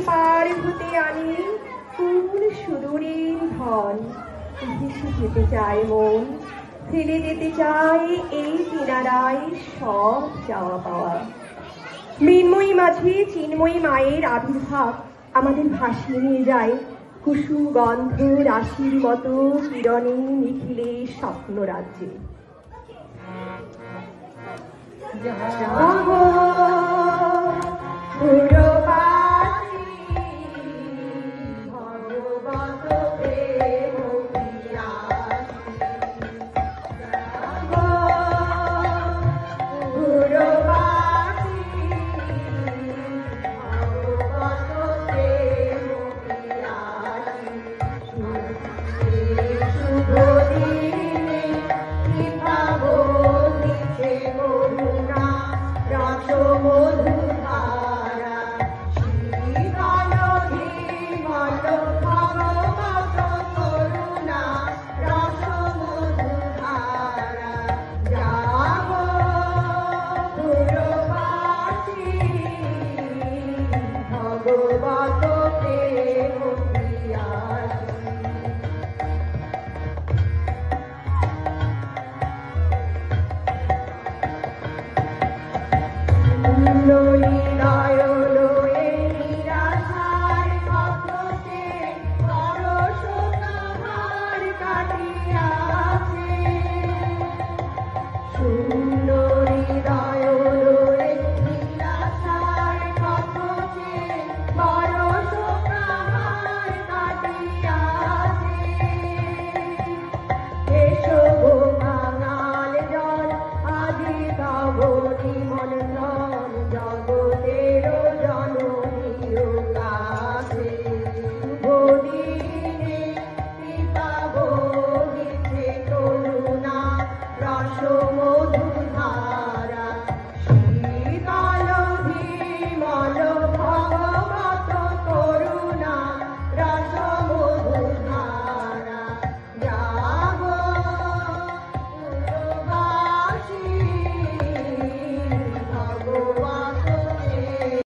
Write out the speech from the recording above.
পার হতে আনি কোন সুদূরের ধন। ভেসে যেতে চায় মন, ফেলে যেতে চায় এই কিনারায় সব চাওয়া পাওয়া। মৃন্ময়ী মাঝে চিন্ময়ী মায়ের আবির্ভাব আমাদের ভাসিয়ে নিয়ে যায় কুসুম গন্ধ রাশির মতো কিরণে নিখিলে স্বপ্ন রাজ্যে। মধুধারা শিবানদী